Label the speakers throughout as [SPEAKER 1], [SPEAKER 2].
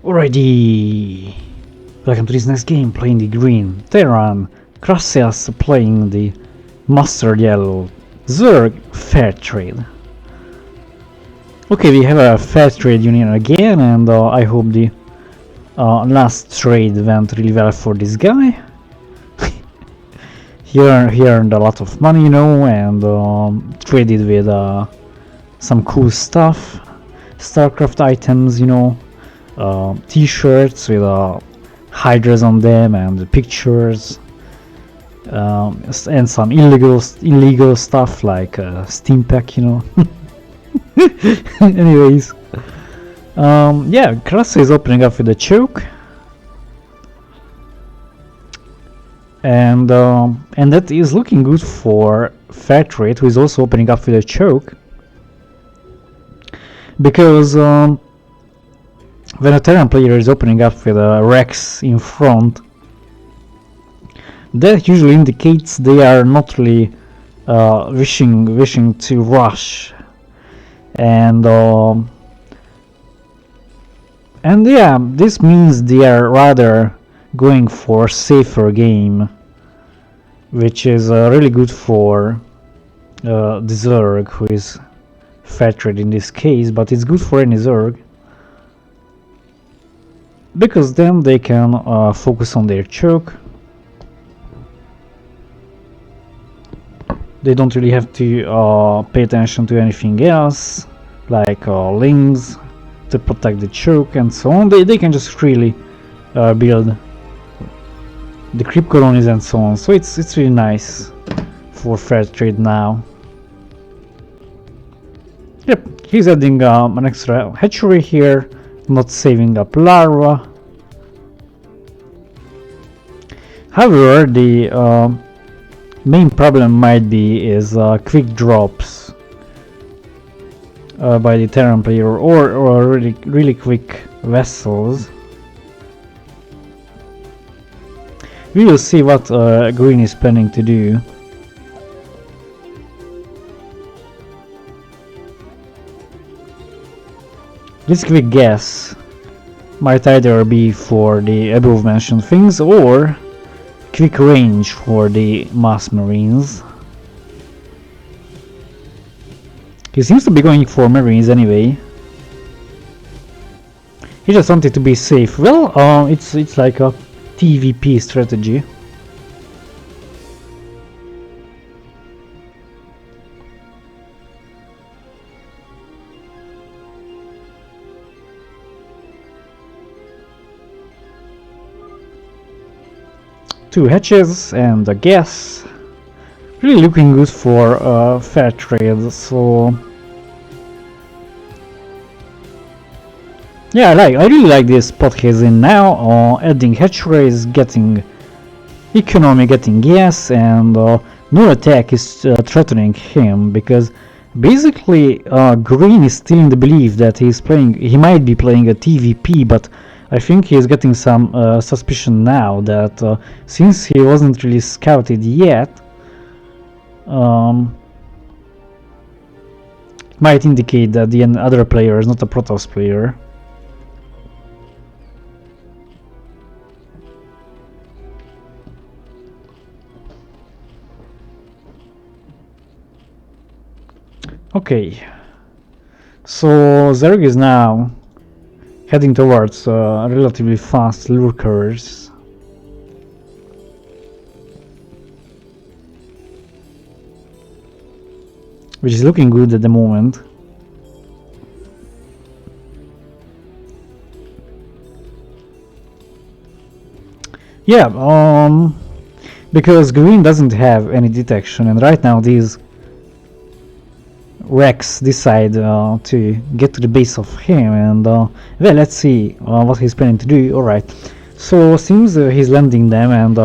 [SPEAKER 1] Alrighty! Welcome to this next game, playing the green Terran, krasseasse playing the mustard yellow Zerg FairTrade. Okay, we have a FairTrade union again, and I hope the last trade went really well for this guy. he earned a lot of money, you know, and traded with some cool stuff, StarCraft items, you know. T-shirts with hydras on them and pictures, and some illegal stuff like Steam Pack, you know. Anyways, yeah, Krasse is opening up with a choke, and that is looking good for FairTrade, who is also opening up with a choke, because when a Terran player is opening up with a Rex in front, that usually indicates they are not really wishing to rush, and yeah, this means they are rather going for a safer game, which is really good for the Zerg, who is FairTrade in this case, but it's good for any Zerg, because then they can focus on their choke. They don't really have to pay attention to anything else, like links to protect the choke and so on. They can just freely build the creep colonies and so on. So it's really nice for FairTrade now. Yep, he's adding an extra hatchery here, not saving up larva. However, the main problem might be is quick drops by the Terran player, or really quick vessels. We will see what green is planning to do. This quick guess might either be for the above mentioned things or quick range for the mass marines. He seems to be going for marines anyway. He just wanted to be safe. Well, it's like a TVP strategy. Two hatches and a gas, really looking good for FairTrade. So yeah, I really like this spot he's in now, adding hatcheries, getting economy, getting gas, and no attack is threatening him, because basically green is still in the belief that he might be playing a TVP, but I think he is getting some suspicion now that since he wasn't really scouted yet, might indicate that the other player is not a Protoss player. Okay, so Zerg is now heading towards relatively fast lurkers. Which is looking good at the moment. Yeah, because green doesn't have any detection, and right now these Rex decide to get to the base of him, and well, let's see what he's planning to do. Alright, so seems he's landing them, and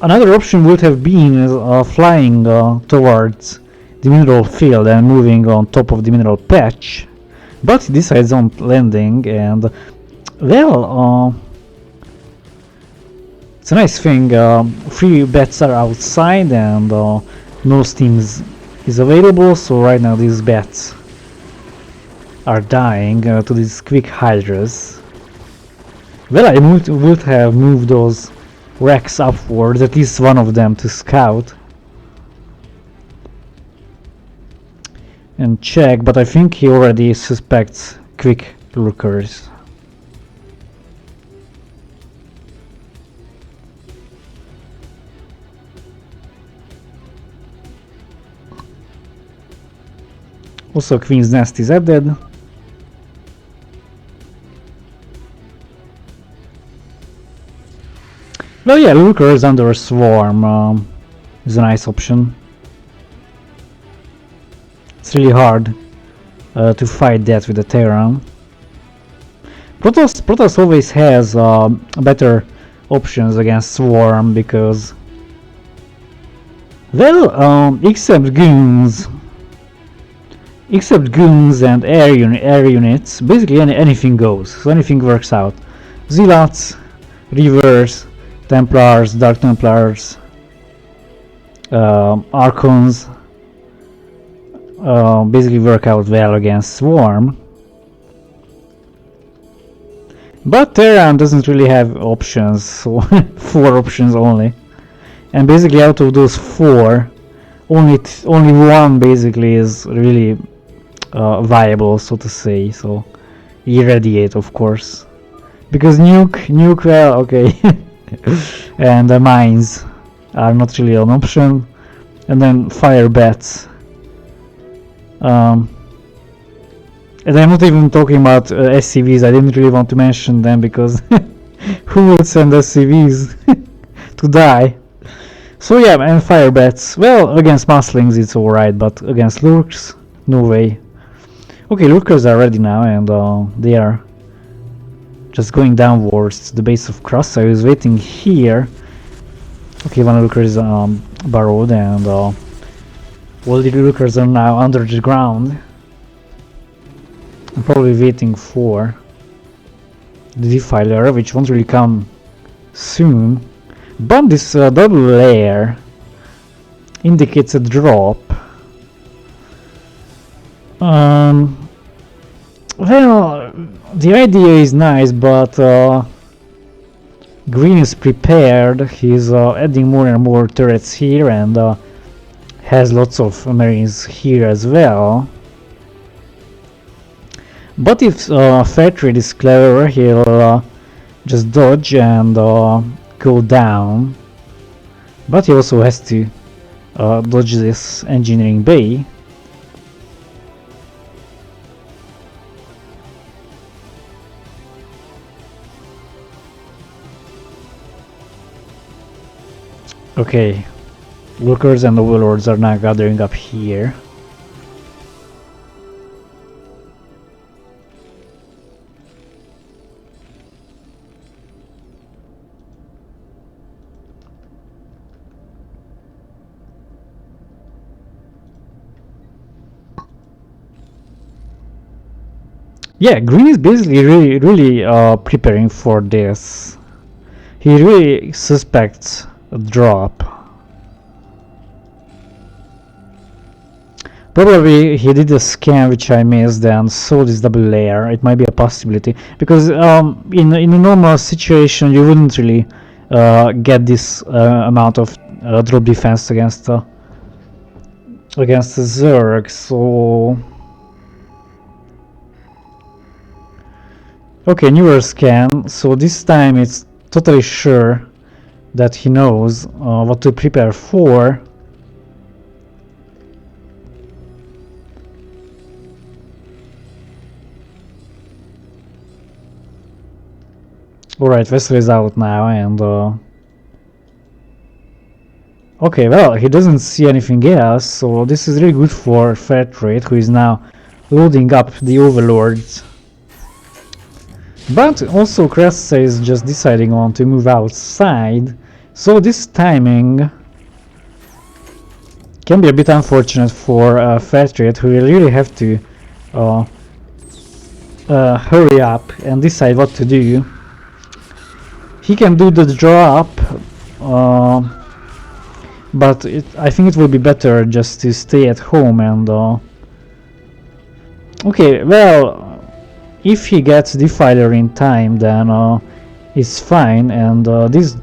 [SPEAKER 1] another option would have been flying towards the mineral field and moving on top of the mineral patch, but he decides on landing, and well, it's a nice thing. 3 bats are outside, and no steam is available, so right now these bats are dying to these quick hydras. Well, I would have moved those wrecks upwards, at least one of them to scout and check, but I think he already suspects quick lurkers. Also, Queen's Nest is added. Well, yeah, lurkers under a swarm is a nice option. It's really hard to fight that with the Terran. Protoss always has better options against swarm because, well, except goons and air units, basically anything goes. So anything works out. Zealots, Reavers, Templars, Dark Templars, Archons basically work out well against swarm. But Terran doesn't really have options, so 4 options only. And basically out of those 4, only one basically is really viable, so to say. So irradiate, of course, because nuke, well, okay. And the mines are not really an option, and then fire bats. And I'm not even talking about SCVs. I didn't really want to mention them because who would send SCVs to die? So yeah, and fire bats. Well, against muslings it's alright, but against lurks, no way. Okay, lurkers are ready now, and they are just going downwards to the base of Krasse. I was waiting here. Okay, one lurker is burrowed, and all the lurkers are now under the ground. I'm probably waiting for the defiler, which won't really come soon. But this double layer indicates a drop. Well, the idea is nice, but Green is prepared. He's adding more and more turrets here, and has lots of marines here as well. But if FairTrade is clever, he'll just dodge and go down. But he also has to dodge this engineering bay. Okay, lurkers and overlords are now gathering up here. Yeah, Green is basically really preparing for this. He really suspects a drop. Probably he did a scan which I missed and saw this double layer. It might be a possibility, because in a normal situation you wouldn't really get this amount of drop defense against the Zerg. So okay, newer scan. So this time it's totally sure that he knows what to prepare for. Alright, vessel is out now, and okay, well, he doesn't see anything else, so this is really good for FairTrade, who is now loading up the overlords. But also Krasse is just deciding on to move outside, so this timing can be a bit unfortunate for FairTrade, who will really have to hurry up and decide what to do. He can do the drop, but I think it will be better just to stay at home and Okay, well, if he gets Defiler in time, then it's fine, and this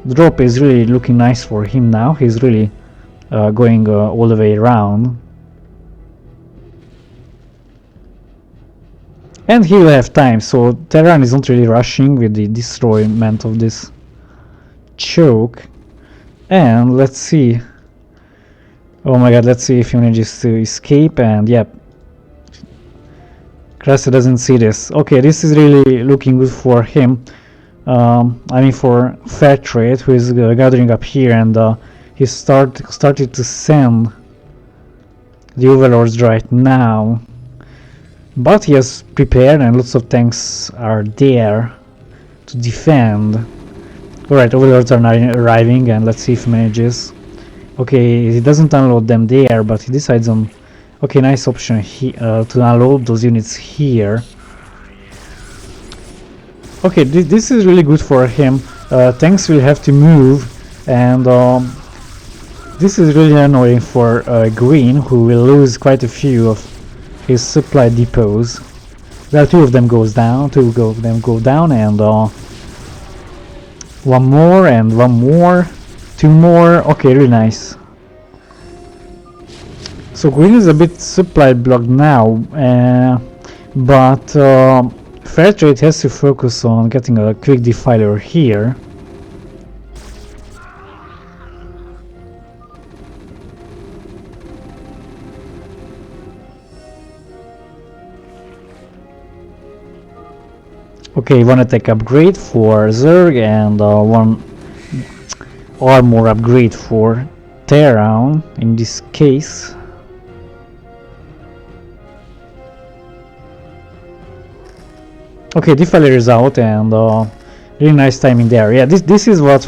[SPEAKER 1] drop is really looking nice for him now. He's really going all the way around. And he will have time, so Terran is not really rushing with the destroyment of this choke. And let's see. Oh my god, let's see if he manages to escape, and yep. Krasse doesn't see this. Okay, this is really looking good for him. I mean for FairTrade, who is gathering up here, and he started to send the overlords right now. But he has prepared, and lots of tanks are there to defend. Alright, overlords are now arriving, and let's see if he manages. Okay, he doesn't unload them there, but he decides on... Okay, nice option to unload those units here. Okay, this is really good for him. Tanks will have to move, and this is really annoying for Green, who will lose quite a few of his supply depots. Well, two of them goes down, go down, and one more, and one more, two more. Okay, really nice. So Green is a bit supply blocked now, but FairTrade has to focus on getting a quick defiler here. Okay, one attack upgrade for Zerg and one armor upgrade for Terran in this case. Okay, Defiler is out, and really nice timing there. Yeah, this is what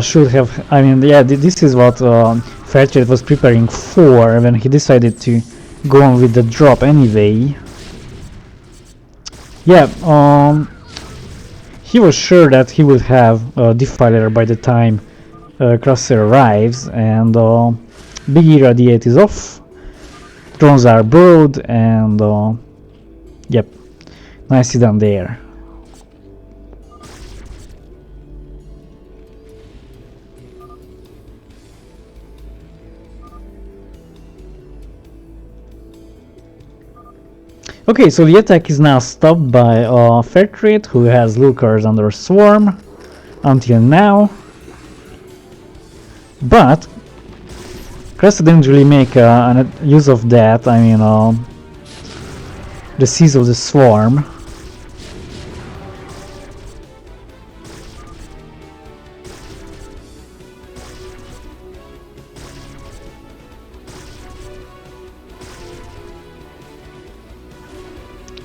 [SPEAKER 1] should have... I mean, yeah, this is what FairTrade was preparing for when he decided to go on with the drop anyway. Yeah, he was sure that he would have Defiler by the time Krasse arrives, and Big Irradiate is off. Drones are broad, and yep, nicely done there. Okay, so the attack is now stopped by FairTrade, who has Lurkers under swarm until now, but Krasse didn't really make use of that. I mean, the seize of the swarm.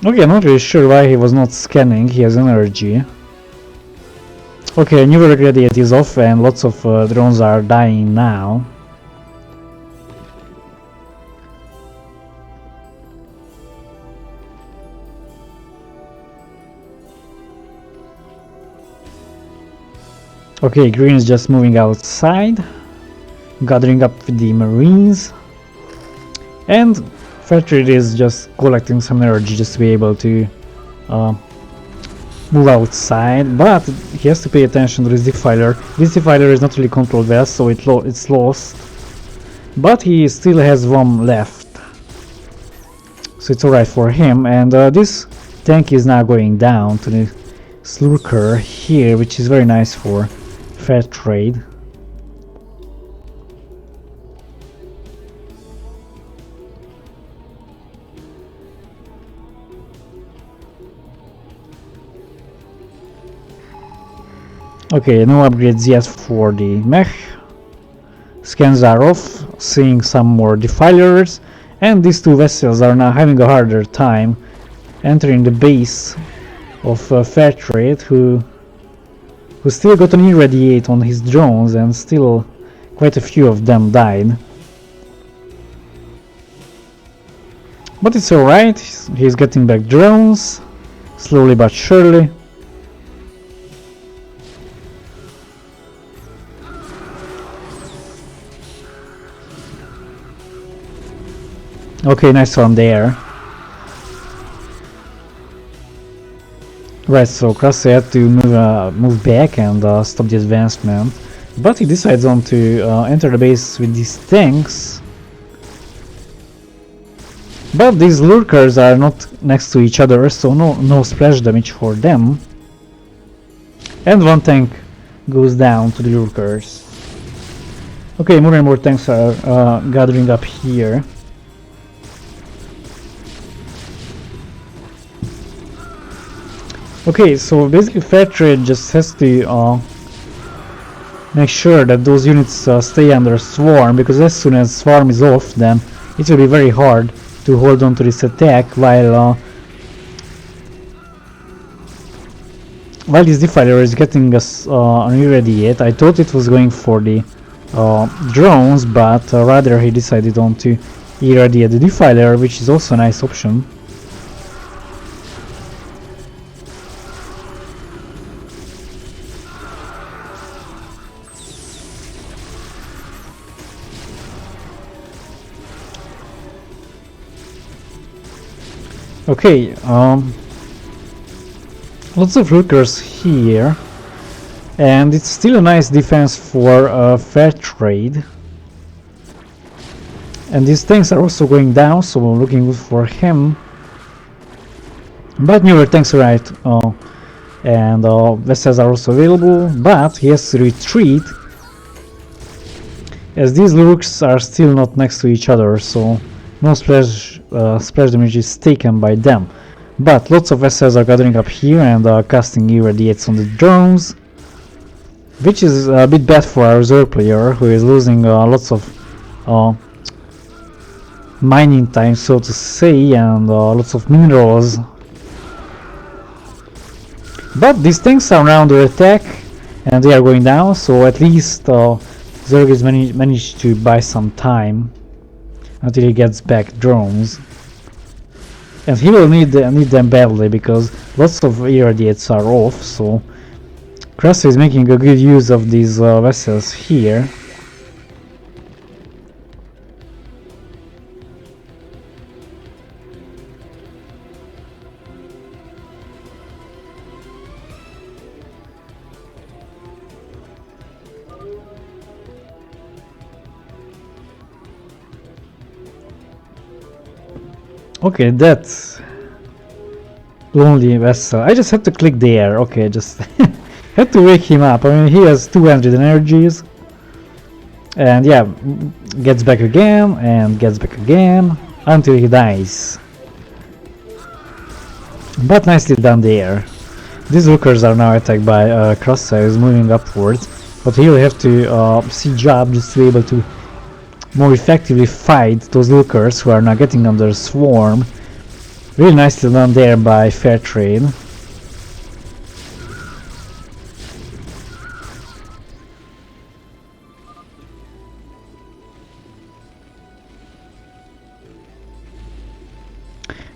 [SPEAKER 1] Okay, I'm not really sure why he was not scanning. He has energy. Okay, new radiate is off, and lots of drones are dying now. Okay, Green is just moving outside, gathering up with the Marines, and FairTrade is just collecting some energy just to be able to move outside, but he has to pay attention to this Defiler. This Defiler is not really controlled well, so it's lost, but he still has one left, so it's alright for him. And this tank is now going down to the Slurker here, which is very nice for FairTrade. Okay, no upgrades yet for the mech. Scans are off, seeing some more defilers, and these two vessels are now having a harder time entering the base of FairTrade, who still got an irradiate on his drones, and still quite a few of them died. But it's alright, he's getting back drones, slowly but surely. Okay, nice one there. Right, so Krasseasse had to move back and stop the advancement, but he decides on to enter the base with these tanks. But these lurkers are not next to each other, so no splash damage for them. And one tank goes down to the lurkers. Okay, more and more tanks are gathering up here. Okay, so basically FairTrade just has to make sure that those units stay under swarm, because as soon as swarm is off, then it will be very hard to hold on to this attack while this defiler is getting us an irradiate. I thought it was going for the drones, but rather he decided on to irradiate the defiler, which is also a nice option. Okay, lots of lurkers here, and it's still a nice defense for FairTrade. And these tanks are also going down, so looking good for him. But newer tanks arrived, and vessels are also available, but he has to retreat, as these lurks are still not next to each other, so no splash damage is taken by them. But lots of vessels are gathering up here and casting irradiates on the drones, which is a bit bad for our reserve player, who is losing lots of mining time, so to say, and lots of minerals. But these tanks are now under attack and they are going down, so at least Zerg has managed to buy some time until he gets back drones. And he will need them badly, because lots of irradiates are off, so Krasseasse is making a good use of these vessels here. Okay, that's lonely vessel. I just had to click there. Okay, just had to wake him up. I mean, he has 200 energies, and yeah, gets back again and gets back again until he dies. But nicely done there. These lurkers are now attacked by Krasseasse, moving upwards, but he will have to siege up just to be able to more effectively fight those lurkers who are now getting under swarm. Really nicely done there by FairTrade.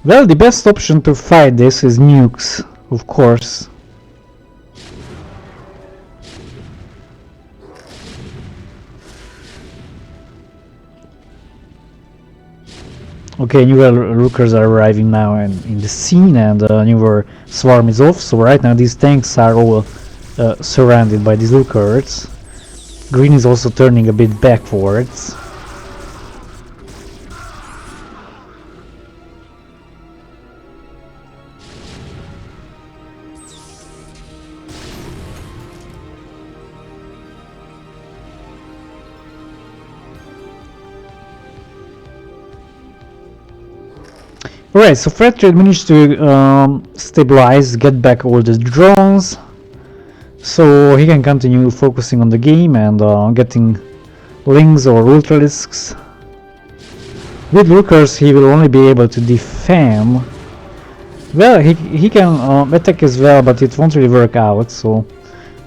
[SPEAKER 1] Well, the best option to fight this is nukes, of course. Okay, newer lurkers are arriving now in the scene, and newer swarm is off, so right now these tanks are all surrounded by these lurkers. Green is also turning a bit backwards. Alright, so FairTrade managed to stabilize, get back all the drones, so he can continue focusing on the game and getting lings or ultralisks. With lurkers he will only be able to defend. Well, he can attack as well, but it won't really work out, so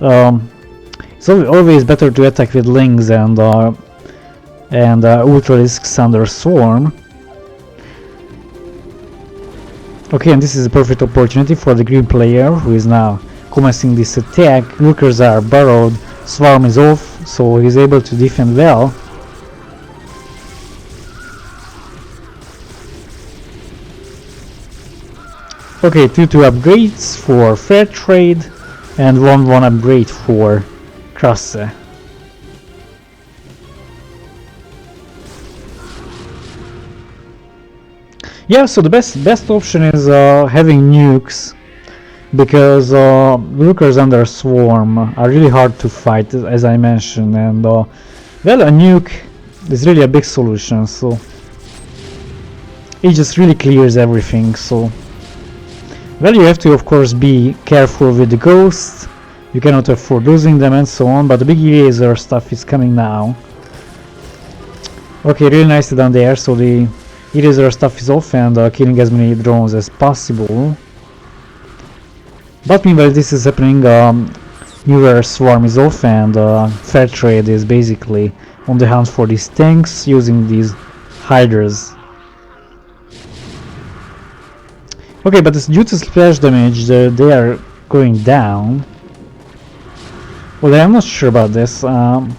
[SPEAKER 1] it's always better to attack with lings and ultralisks under swarm. Okay, and this is a perfect opportunity for the green player, who is now commencing this attack. Lurkers are burrowed, swarm is off, so he's able to defend well. Okay, 2 upgrades for FairTrade and 1 upgrade for krasseasse. Yeah, so the best option is having nukes, because workers under swarm are really hard to fight, as I mentioned, and well, a nuke is really a big solution, so it just really clears everything. So well, you have to of course be careful with the ghosts, you cannot afford losing them and so on, but the big eraser stuff is coming now. Okay, really nicely done there, so the eraser stuff is off and killing as many drones as possible. But meanwhile this is happening, newer swarm is off and FairTrade is basically on the hunt for these tanks using these hydras. Okay, but due to splash damage they are going down. Well, I'm not sure about this. Okay,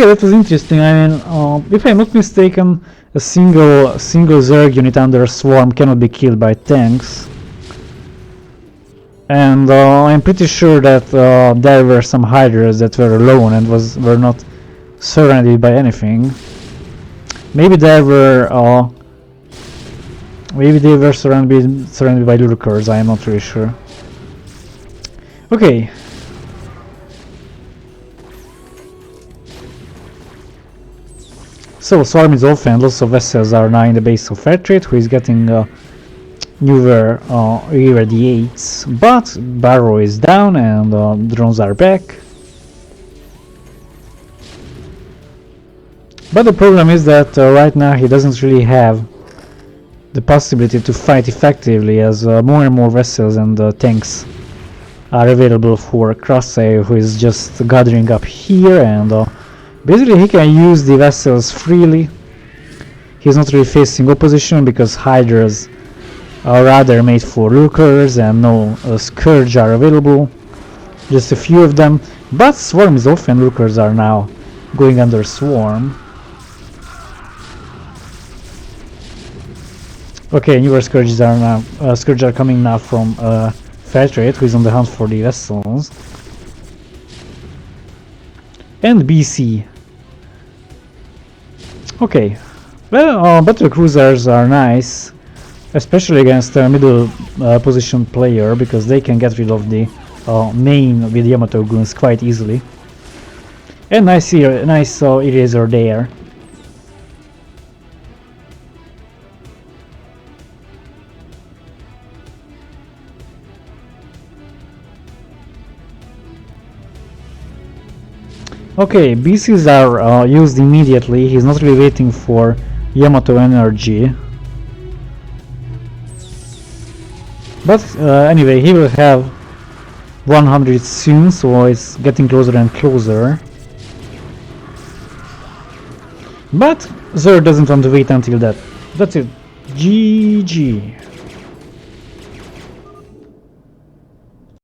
[SPEAKER 1] that was interesting. I mean, if I'm not mistaken, a single Zerg unit under swarm cannot be killed by tanks. And I'm pretty sure that there were some hydras that were alone and were not surrounded by anything. Maybe they were surrounded by lurkers. I am not really sure. Okay. So swarm is off and lots of vessels are now in the base of FairTrade, who is getting newer irradiates, but Barrow is down and drones are back. But the problem is that right now he doesn't really have the possibility to fight effectively, as more and more vessels and tanks are available for krasseasse, who is just gathering up here, and basically he can use the vessels freely. He's not really facing opposition because hydras are rather made for lurkers and no scourge are available, just a few of them. But swarm is off and lurkers are now going under swarm. Okay, newer scourges are now coming now from FairTrade, who is on the hunt for the vessels. And BC. Okay, well, battle cruisers are nice, especially against a middle position player, because they can get rid of the main with Yamato goons quite easily. And nice eraser there. Okay, BCs are used immediately. He's not really waiting for Yamato energy. But anyway, he will have 100 soon, so it's getting closer and closer. But Zer doesn't want to wait until that. That's it. GG.